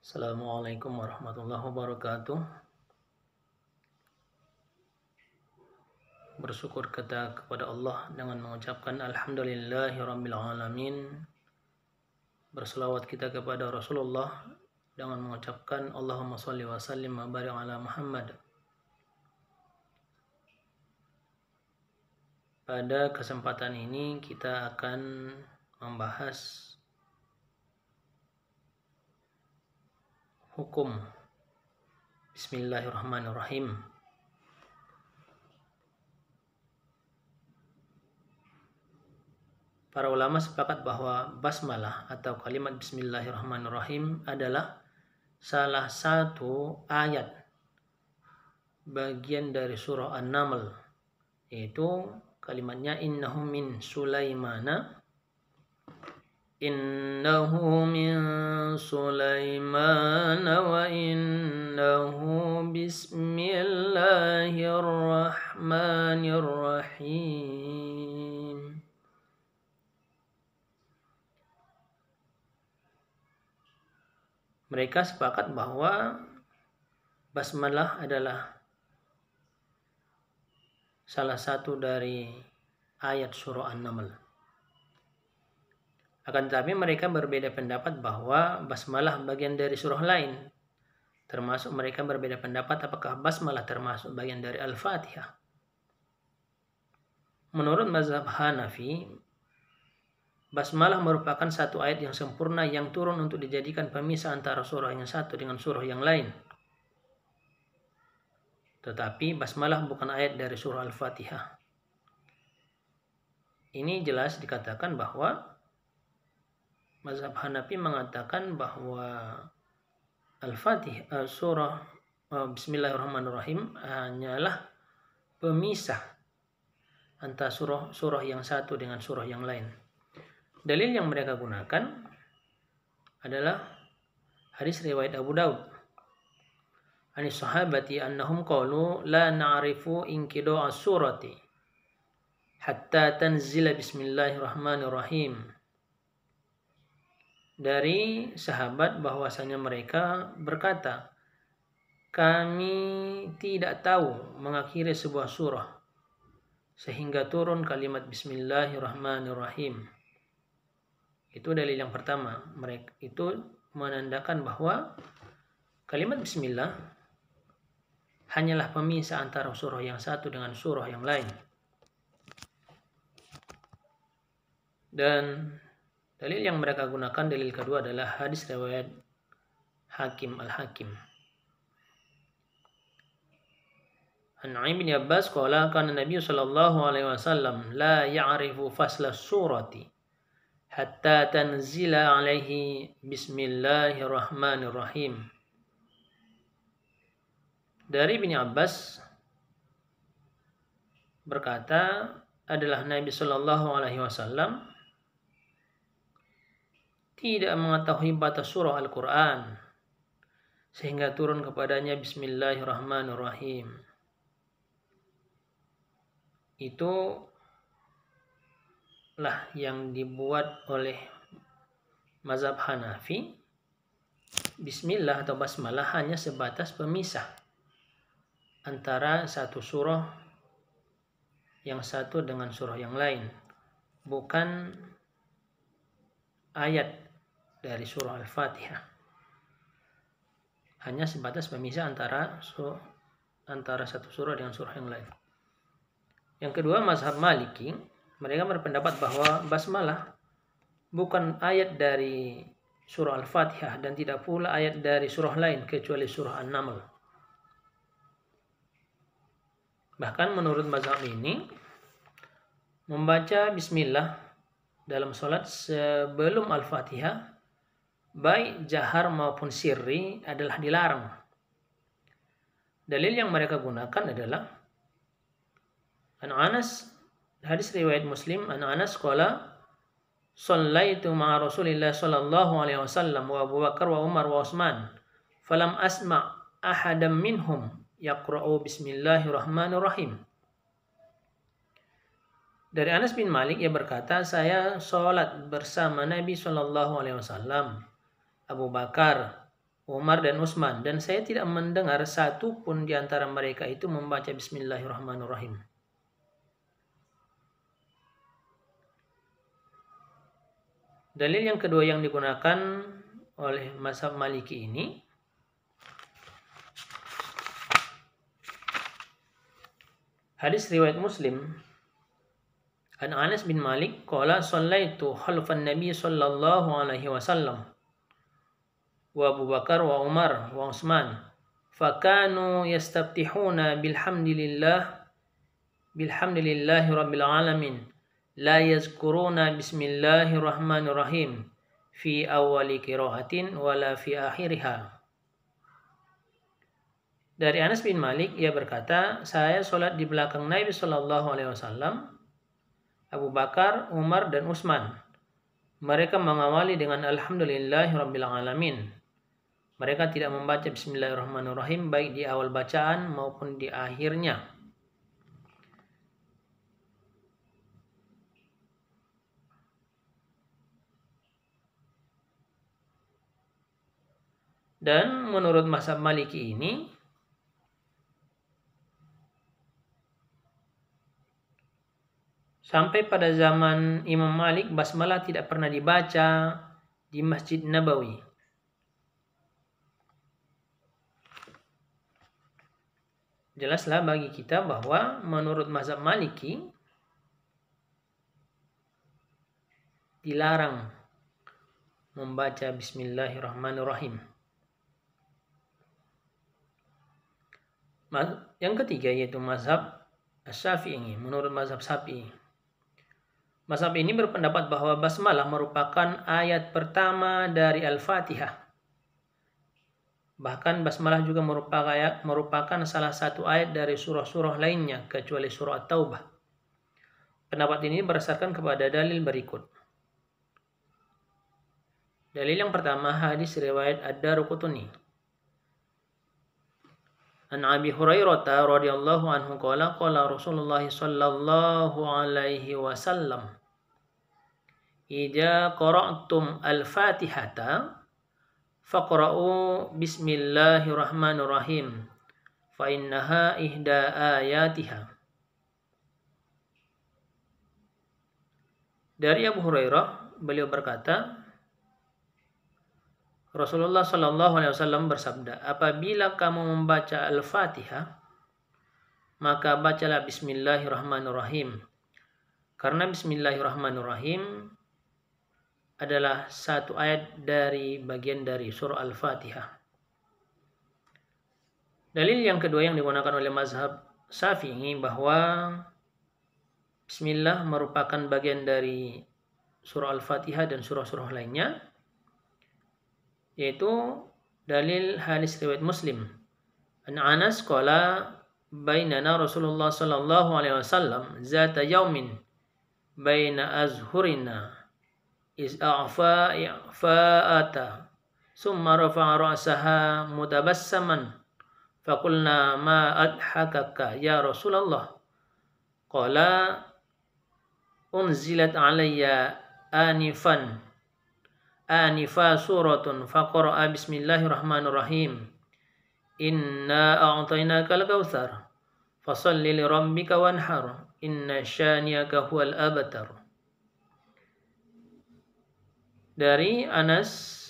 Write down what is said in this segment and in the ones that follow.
Assalamualaikum warahmatullahi wabarakatuh. Bersyukur kita kepada Allah dengan mengucapkan Alhamdulillahirabbil alamin. Berselawat kita kepada Rasulullah dengan mengucapkan Allahumma shalli wa sallim wa barik ala Muhammad. Pada kesempatan ini kita akan membahas hukum. Bismillahirrahmanirrahim. Para ulama sepakat bahwa basmalah atau kalimat Bismillahirrahmanirrahim adalah salah satu ayat bagian dari surah An-Naml, yaitu kalimatnya innahu min Sulaimana wa innahu bismillahirrahmanirrahim. Mereka sepakat bahwa basmalah adalah salah satu dari ayat surah An-Naml. Akan tetapi mereka berbeda pendapat bahwa basmalah bagian dari surah lain. Termasuk mereka berbeda pendapat apakah basmalah termasuk bagian dari Al-Fatihah. Menurut mazhab Hanafi, basmalah merupakan satu ayat yang sempurna yang turun untuk dijadikan pemisah antara surah yang satu dengan surah yang lain. Tetapi basmalah bukan ayat dari surah Al-Fatihah. Ini jelas dikatakan bahwa mazhab Hanafi mengatakan bahwa Al-Fatihah, surah Bismillahirrahmanirrahim hanyalah pemisah antara surah yang satu dengan surah yang lain. Dalil yang mereka gunakan adalah hadis riwayat Abu Daud. Anis sahabati annahum qalu la na'rifu inqida'a surati hatta tanzila bismillahirrahmanirrahim. Dari sahabat bahwasanya mereka berkata, kami tidak tahu mengakhiri sebuah surah sehingga turun kalimat bismillahirrahmanirrahim. Itu dalil yang pertama. Mereka itu menandakan bahwa kalimat bismillah hanyalah pemisah antara surah yang satu dengan surah yang lain. Dan dalil yang mereka gunakan, dalil kedua adalah hadis riwayat Hakim Al-Hakim. An Ibn Abbas qala kana Nabi sallallahu alaihi wasallam la ya'rifu fasla surati hatta tanzila alaihi bismillahirrahmanirrahim. Dari Ibn Abbas berkata adalah Nabi Shallallahu Alaihi Wasallam tidak mengetahui batas surah Al-Quran sehingga turun kepadanya bismillahirrahmanirrahim. Itu lah yang dibuat oleh mazhab Hanafi. Bismillah atau basmalah hanya sebatas pemisah antara satu surah yang satu dengan surah yang lain, bukan ayat dari surah Al-Fatihah. Hanya sebatas pemisah antara satu surah dengan surah yang lain. Yang kedua, mazhab Maliki, mereka berpendapat bahwa basmalah bukan ayat dari surah Al-Fatihah dan tidak pula ayat dari surah lain kecuali surah An-Naml. Bahkan menurut mazhab ini, membaca bismillah dalam sholat sebelum Al-Fatihah, baik jahar maupun sirri, adalah dilarang. Dalil yang mereka gunakan adalah An Anas, hadis riwayat Muslim, An Anas qala shallaitu ma'a Rasulillah sallallahu alaihi wasallam wa Abu Bakar wa Umar wa Utsman falam asma' ahadam minhum yaqra'u bismillahirrahmanirrahim. Dari Anas bin Malik, ia berkata, saya sholat bersama Nabi Shallallahu Alaihi Wasallam, Abu Bakar, Umar dan Utsman, dan saya tidak mendengar satu pun di antara mereka itu membaca Bismillahirrahmanirrahim. Dalil yang kedua yang digunakan oleh mazhab Maliki ini hadis riwayat Muslim an Anas bin Malik qala shallaitu khalfan nabi sallallahu alaihi wasallam wa Abu Bakar wa Umar wa Utsman fakanu yastaftihuna bilhamdillahi rabbil alamin la yazkuruna bismillahirrahmanirrahim fi awwali qiraatin wala fi akhiriha. Dari Anas bin Malik, ia berkata, saya sholat di belakang Nabi Shallallahu Alaihi Wasallam, Abu Bakar, Umar, dan Utsman. Mereka mengawali dengan Alhamdulillahirabbil alamin. Mereka tidak membaca Bismillahirrahmanirrahim baik di awal bacaan maupun di akhirnya. Dan menurut mazhab Maliki ini, sampai pada zaman Imam Malik, basmalah tidak pernah dibaca di Masjid Nabawi. Jelaslah bagi kita bahwa menurut mazhab Maliki dilarang membaca Bismillahirrahmanirrahim. Yang ketiga yaitu mazhab Syafi'i. Menurut mazhab Syafi'i, mazhab ini berpendapat bahwa basmalah merupakan ayat pertama dari Al-Fatihah. Bahkan basmalah juga merupakan salah satu ayat dari surah-surah lainnya kecuali surah At-Taubah. Pendapat ini berdasarkan kepada dalil berikut. Dalil yang pertama, hadis riwayat Ad-Daruqutni. An Abi Hurairah radhiyallahu anhu qala Rasulullah sallallahu alaihi wasallam idza qara'tum al-Fatihata faqra'u bismillahirrahmanirrahim fa innaha ihda ayatiha. Dari Abu Hurairah, beliau berkata, Rasulullah Shallallahu Alaihi Wasallam bersabda, apabila kamu membaca Al-Fatihah, maka bacalah Bismillahirrahmanirrahim. Karena Bismillahirrahmanirrahim adalah satu ayat dari bagian dari surah Al-Fatihah. Dalil yang kedua yang digunakan oleh mazhab Syafi'i bahwa Bismillah merupakan bagian dari surah Al-Fatihah dan surah-surah lainnya, yaitu dalil hadis riwayat Muslim. An Anas qala bainana Rasulullah sallallahu alaihi wasallam zata yaumin baina azhurina is i'fa'ata summa rafa'a ra'saha mutabassaman faqulna ma adhakaka ya Rasulullah qala unzilat alayya anifa suratun faqra'a bismillahirrahmanirrahim inna a'tainakal kautsar fasalli li rabbika wanhar inna syani'aka huwal abtar. Dari Anas,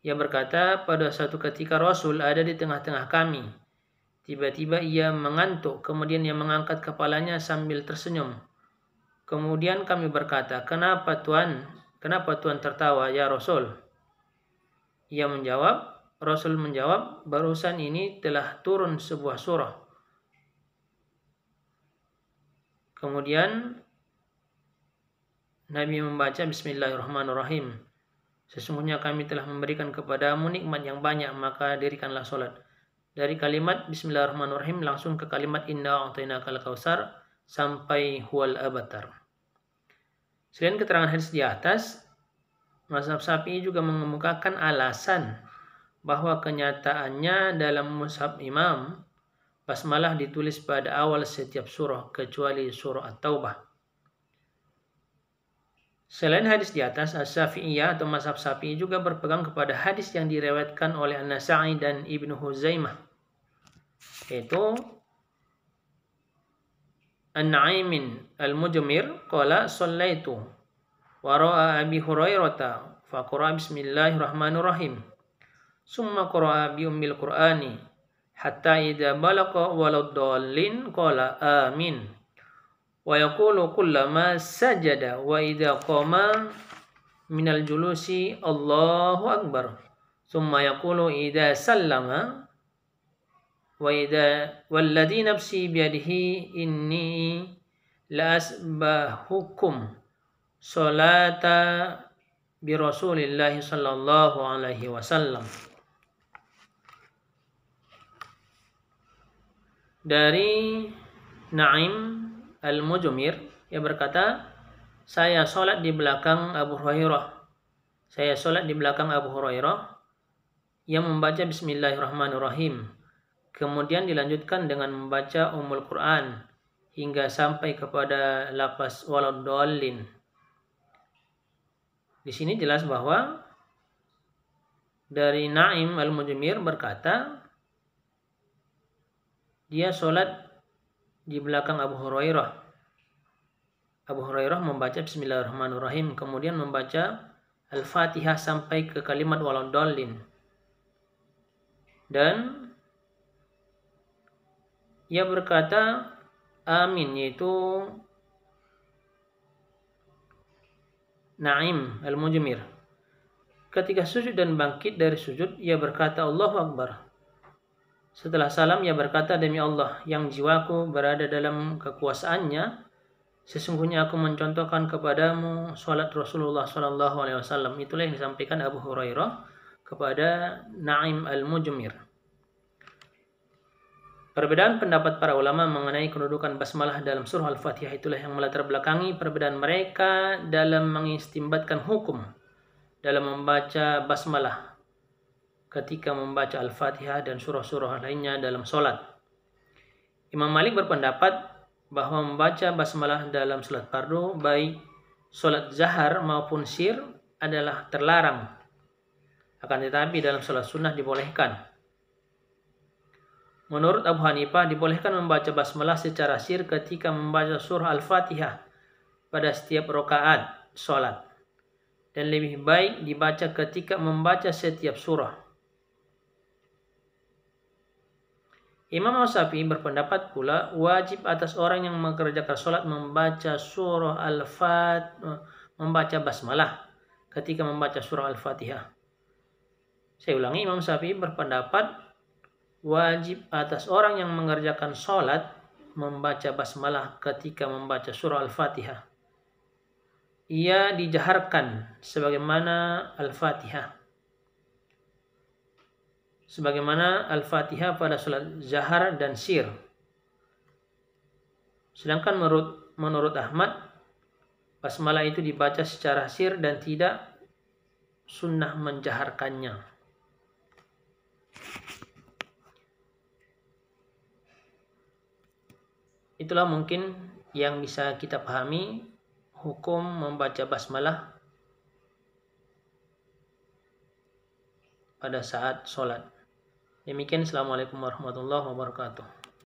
ia berkata, pada suatu ketika Rasul ada di tengah-tengah kami. Tiba-tiba ia mengantuk, kemudian ia mengangkat kepalanya sambil tersenyum. Kemudian kami berkata, Kenapa Tuhan tertawa, ya Rasul? Rasul menjawab, barusan ini telah turun sebuah surah. Kemudian Nabi membaca Bismillahirrahmanirrahim. Sesungguhnya kami telah memberikan kepadamu nikmat yang banyak, maka dirikanlah solat. Dari kalimat Bismillahirrahmanirrahim langsung ke kalimat Inna a'tainakal kautsar sampai huwal abtar. Selain keterangan hadis di atas, mazhab Syafi'i juga mengemukakan alasan bahwa kenyataannya dalam mushaf imam, basmalah ditulis pada awal setiap surah kecuali surah At-Taubah. Selain hadis di atas, As-Syafi'iyah atau mazhab Syafi'i juga berpegang kepada hadis yang diriwayatkan oleh An-Nasa'i dan Ibnu Huzaimah, yaitu An-Na'imin Al-Mujmir qala shallaitu wara'a Abi Hurairah faqara bismillahirrahmanirrahim summa qara'a bi ummil qur'ani hatta idza balagha waladdallin qala amin wa yaqulu kullama sajada wa idza qama minal julusi Allahu akbar summa yaqulu idza sallama wa idza walladzi nafsi biyadihi inni la asbahukum salata bi Rasulillahi sallallahu alaihi wasallam. Dari Naim Al-Mujmir, ia berkata, saya sholat di belakang Abu Hurairah. Saya sholat di belakang Abu Hurairah yang membaca Bismillahirrahmanirrahim. Kemudian dilanjutkan dengan membaca Ummul Quran hingga sampai kepada lafaz waladdallin. Di sini jelas bahwa dari Naim Al-Mujmir berkata, dia sholat di belakang Abu Hurairah. Abu Hurairah membaca Bismillahirrahmanirrahim, kemudian membaca Al-Fatihah sampai ke kalimat waladdallin. Dan ia berkata amin, yaitu Naim Al-Mujmir. Ketika sujud dan bangkit dari sujud, ia berkata Allahu Akbar. Setelah salam, ia berkata, demi Allah yang jiwaku berada dalam kekuasaannya, sesungguhnya aku mencontohkan kepadamu salat Rasulullah SAW. Itulah yang disampaikan Abu Hurairah kepada Naim Al-Mujmir. Perbedaan pendapat para ulama mengenai kedudukan basmalah dalam surah Al-Fatihah itulah yang melatar belakangi perbedaan mereka dalam mengistimbatkan hukum dalam membaca basmalah ketika membaca Al-Fatihah dan surah-surah lainnya dalam sholat. Imam Malik berpendapat bahwa membaca basmalah dalam sholat fardu, baik sholat zahar maupun sir, adalah terlarang. Akan tetapi dalam sholat sunnah dibolehkan. Menurut Abu Hanifah, dibolehkan membaca basmalah secara sir ketika membaca surah Al-Fatihah pada setiap rakaat sholat. Dan lebih baik dibaca ketika membaca setiap surah. Imam Syafi'i berpendapat pula wajib atas orang yang mengerjakan sholat membaca surah membaca basmalah ketika membaca surah Al-Fatihah. Saya ulangi, Imam Syafi'i berpendapat wajib atas orang yang mengerjakan sholat membaca basmalah ketika membaca surah Al-Fatihah. Ia dijaharkan sebagaimana Al-Fatihah. Sebagaimana Al-Fatihah pada sholat zahar dan sir. Sedangkan menurut Ahmad, basmalah itu dibaca secara sir dan tidak sunnah menjaharkannya. Itulah mungkin yang bisa kita pahami hukum membaca basmalah pada saat sholat. Demikian, Assalamualaikum warahmatullahi wabarakatuh.